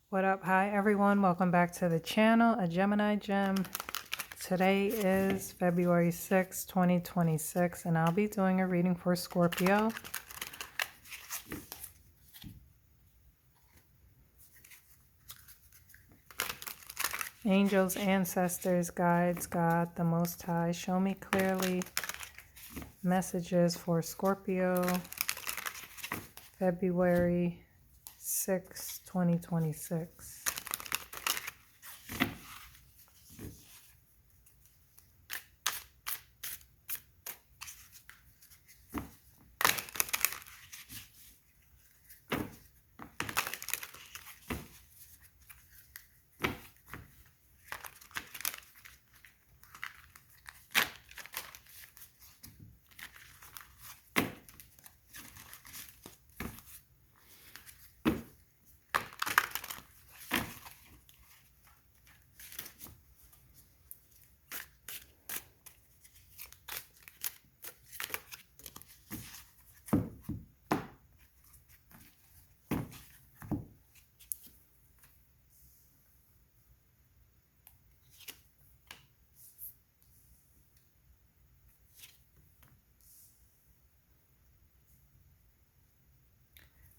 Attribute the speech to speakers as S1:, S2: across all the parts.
S1: What up? Hi, everyone. Welcome back to the channel, A Gemini Gem. Today is February 6, 2026, and I'll be doing a reading for Scorpio. Angels, ancestors, guides, God, the Most High, show me clearly messages for Scorpio, February 6, 2026.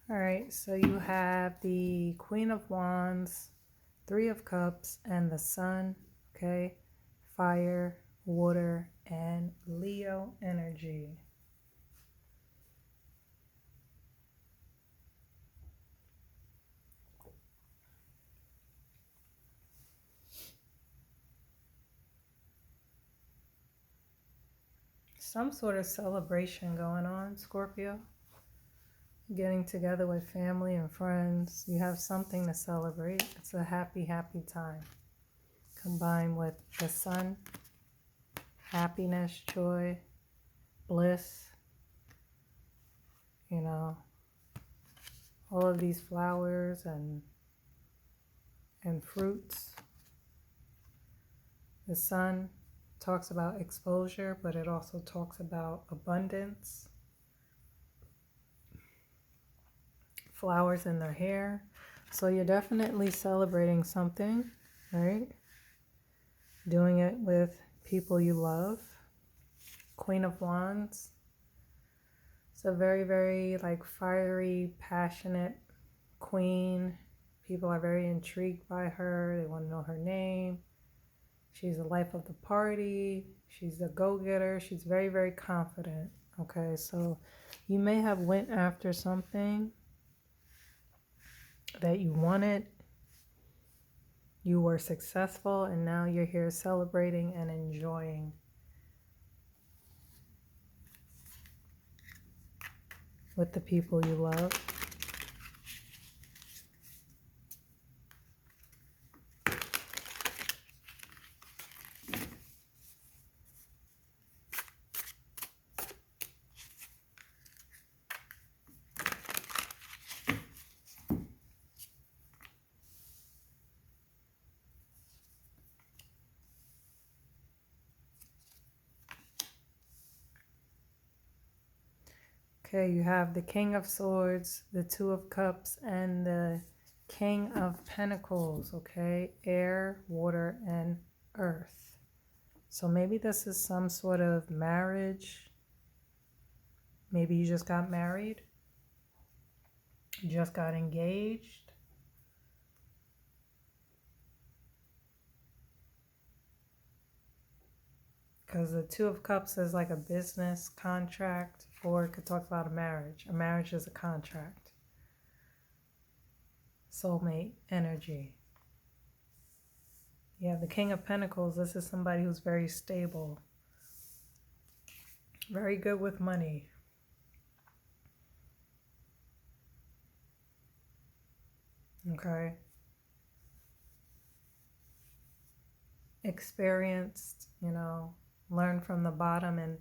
S1: All right, so you have the Queen of Wands, Three of Cups, and the Sun, okay? Fire, water, and Leo energy. Some sort of celebration going on, Scorpio. Getting together with family and friends. You have something to celebrate. It's a happy, happy time. Combined with the Sun, happiness, joy, bliss, you know, all of these flowers and fruits. The Sun talks about exposure, but it also talks about abundance. Flowers in their hair. So you're definitely celebrating something, right? Doing it with people you love. Queen of Wands. It's a very, very like fiery, passionate queen. People are very intrigued by her. They want to know her name. She's the life of the party. She's a go-getter. She's very, very confident. Okay, so you may have went after something that you wanted. You were successful, and now you're here celebrating and enjoying with the people you love. Okay, you have the King of Swords, the Two of Cups, and the King of Pentacles, okay? Air, water, and earth. So maybe this is some sort of marriage. Maybe you just got married. You just got engaged. Because the Two of Cups is like a business contract, or it could talk about a marriage. A marriage is a contract. Soulmate energy. Yeah, the King of Pentacles, this is somebody who's very stable. Very good with money. Okay. Experienced, you know, learn from the bottom and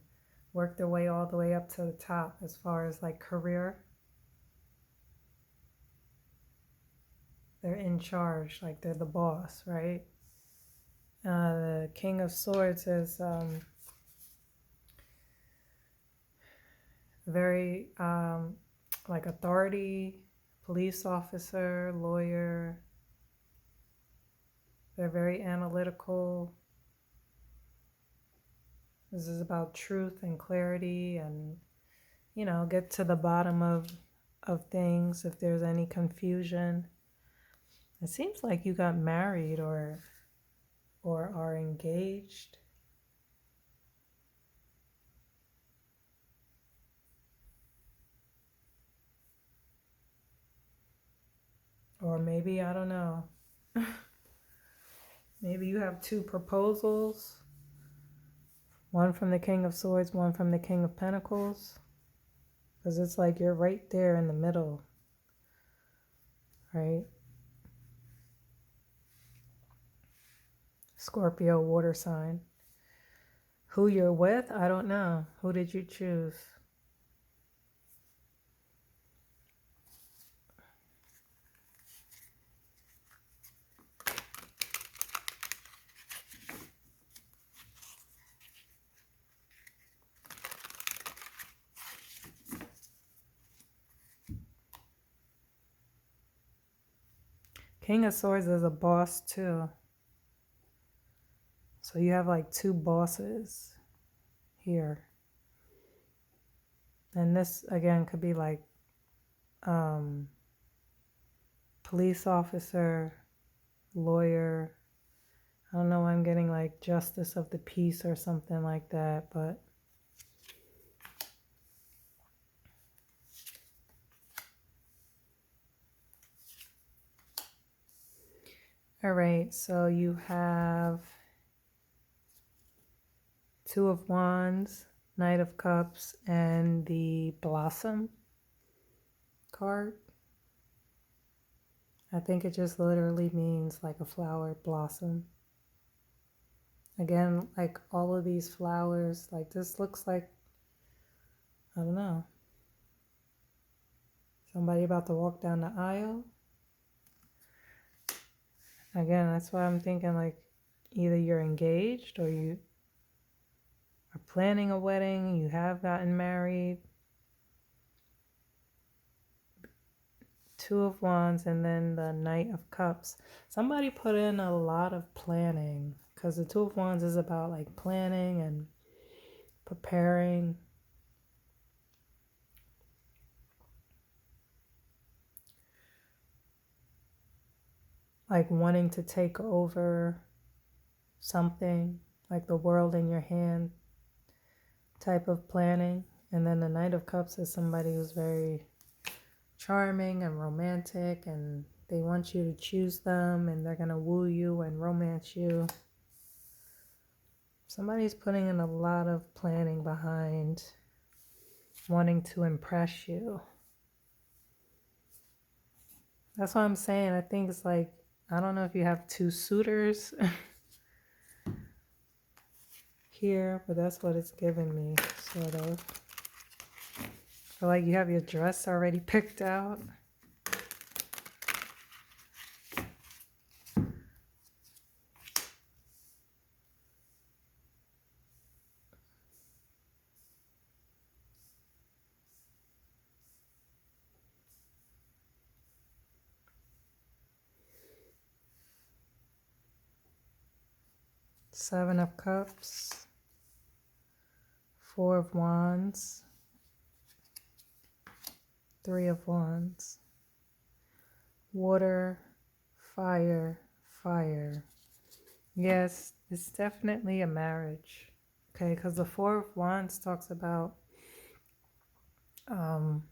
S1: work their way all the way up to the top as far as like career. They're in charge, like they're the boss, right? The King of Swords is very like authority, police officer, lawyer, They're very analytical. This is about truth and clarity and, get to the bottom of things if there's any confusion. It seems like you got married or are engaged. Or maybe, I don't know. Maybe you have two proposals. One from the King of Swords, one from the King of Pentacles. Because it's like you're right there in the middle, right? Scorpio water sign. Who you're with, I don't know. Who did you choose? King of Swords is a boss too. So you have like two bosses here. And this again could be like police officer, lawyer. I don't know why I'm getting like justice of the peace or something like that, but all right, so you have Two of Wands, Knight of Cups, and the Blossom card. I think it just literally means like a flower blossom. Again, like all of these flowers, like this looks like, I don't know, somebody about to walk down the aisle. Again, that's why I'm thinking like either you're engaged or you are planning a wedding, you have gotten married. Two of Wands and then the Knight of Cups. Somebody put in a lot of planning because the Two of Wands is about like planning and preparing. Like wanting to take over something, like the world in your hand type of planning. And then the Knight of Cups is somebody who's very charming and romantic and they want you to choose them and they're going to woo you and romance you. Somebody's putting in a lot of planning behind wanting to impress you. That's what I'm saying. I think it's like, I don't know if you have two suitors here, but that's what it's giving me, sort of. I feel like you have your dress already picked out. Seven of Cups, Four of Wands, Three of Wands, water, fire, fire. Yes, it's definitely a marriage. Okay, because the Four of Wands talks about home,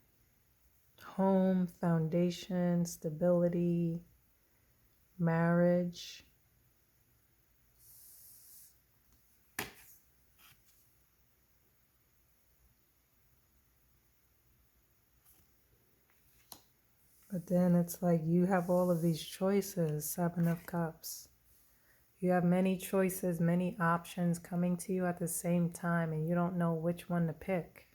S1: foundation, stability, marriage. But then it's like you have all of these choices, Seven of Cups. You have many choices, many options coming to you at the same time, and you don't know which one to pick.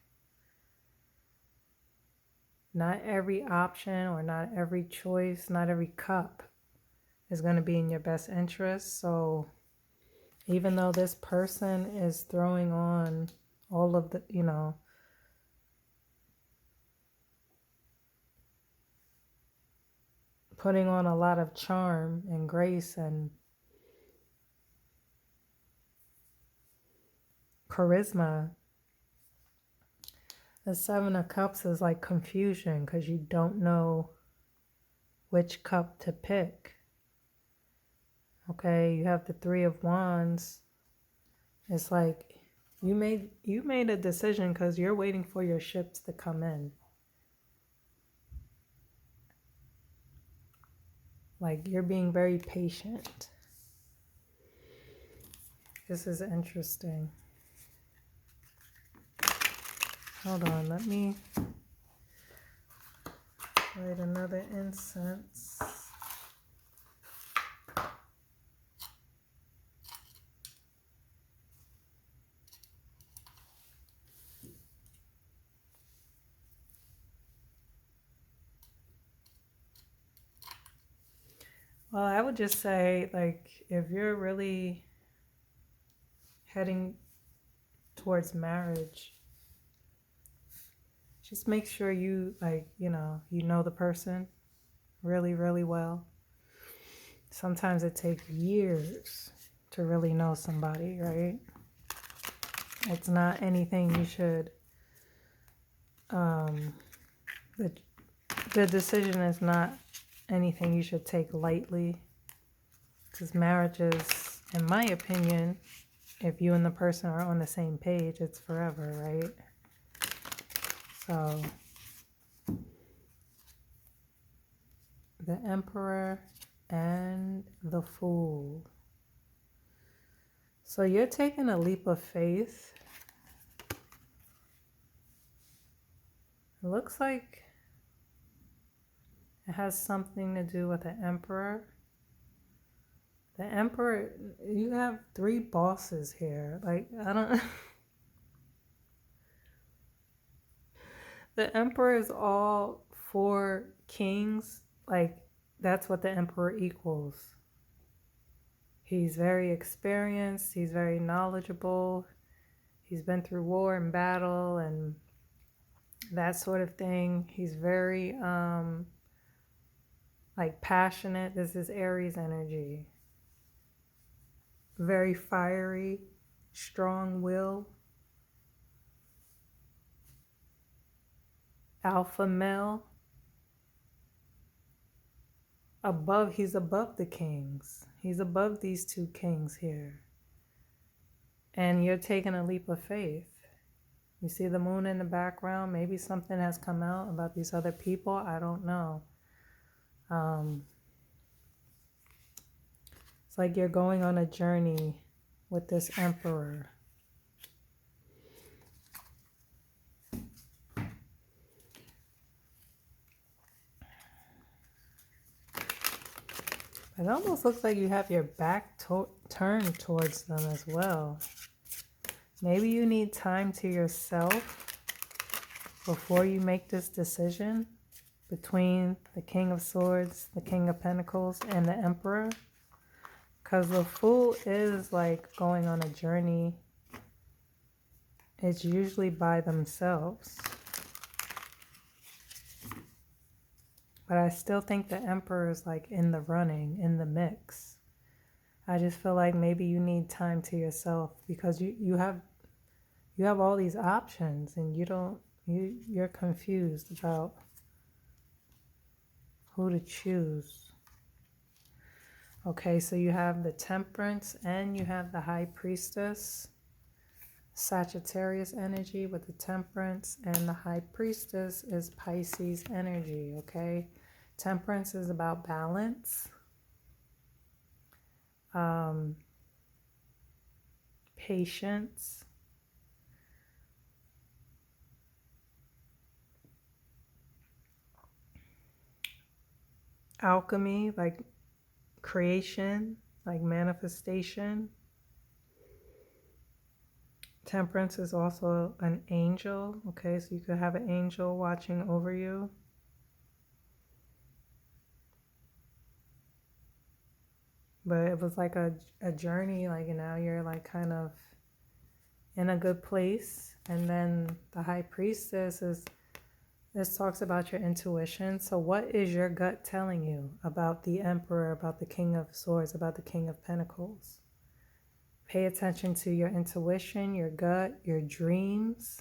S1: Not every option or not every choice, not every cup is going to be in your best interest. So even though this person is throwing on all of the, putting on a lot of charm and grace and charisma. The Seven of Cups is like confusion because you don't know which cup to pick. Okay, you have the Three of Wands. It's like you made a decision because you're waiting for your ships to come in. Like you're being very patient. This is interesting. Hold on, let me light another incense. Well, I would just say, like, if you're really heading towards marriage, just make sure you, like, you know the person really, really well. Sometimes it takes years to really know somebody, right? It's not anything you should, the decision is not anything you should take lightly. Because marriage is, in my opinion, if you and the person are on the same page, it's forever, right? So, the Emperor and the Fool. So you're taking a leap of faith. It looks like it has something to do with the Emperor. The Emperor, you have 3 bosses here. Like, I don't... The Emperor is all 4 kings. Like, that's what the Emperor equals. He's very experienced. He's very knowledgeable. He's been through war and battle and that sort of thing. He's very, like, passionate. This is Aries energy. Very fiery, strong will. Alpha male. He's above the kings. He's above these 2 kings here. And you're taking a leap of faith. You see the moon in the background. Maybe something has come out about these other people. I don't know. It's like you're going on a journey with this Emperor. It almost looks like you have your back turned towards them as well. Maybe you need time to yourself before you make this decision between the King of Swords, the King of Pentacles, and the Emperor. Because the Fool is like going on a journey. It's usually by themselves. But I still think the Emperor is like in the running, in the mix. I just feel like maybe you need time to yourself because you have all these options and you're confused about who to choose. Okay, so you have the Temperance and you have the High Priestess. Sagittarius energy with the Temperance, and the High Priestess is Pisces energy, okay? Temperance is about balance, patience, alchemy, like creation, like manifestation. Temperance is also an angel, okay? So you could have an angel watching over you. But it was like a journey, like now you're like kind of in a good place. And then the High Priestess this talks about your intuition. So what is your gut telling you about the Emperor, about the King of Swords, about the King of Pentacles? Pay attention to your intuition, your gut, your dreams,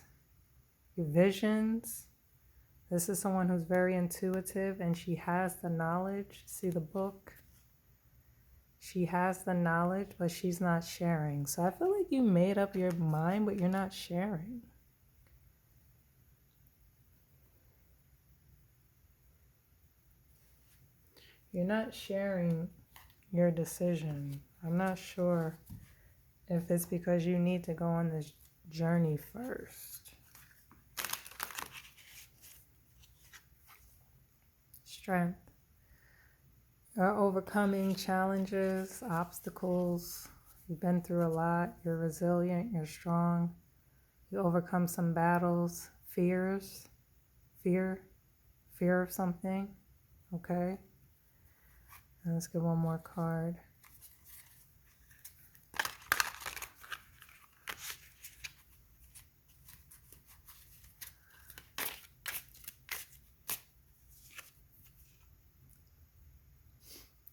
S1: your visions. This is someone who's very intuitive and she has the knowledge. See the book? She has the knowledge, but she's not sharing. So I feel like you made up your mind, but you're not sharing. You're not sharing your decision. I'm not sure if it's because you need to go on this journey first. Strength. You're overcoming challenges, obstacles. You've been through a lot. You're resilient. You're strong. You overcome some battles, fears, fear of something. Okay. And let's get one more card.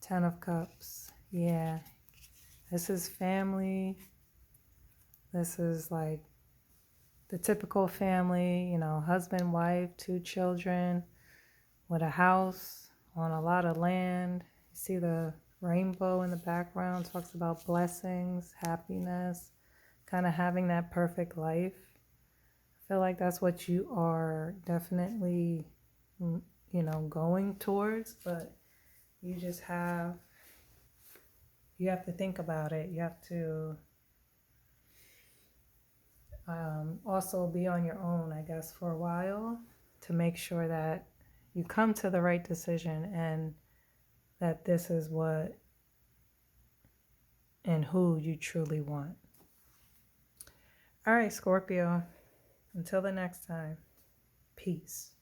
S1: Ten of Cups. Yeah. This is family. This is like the typical family, you know, husband, wife, 2 children with a house on a lot of land. You see the rainbow in the background, talks about blessings, happiness, kind of having that perfect life. I feel like that's what you are definitely, you know, going towards, but you just have to think about it. You have to also be on your own, I guess, for a while to make sure that you come to the right decision and that this is what and who you truly want. All right, Scorpio, until the next time, peace.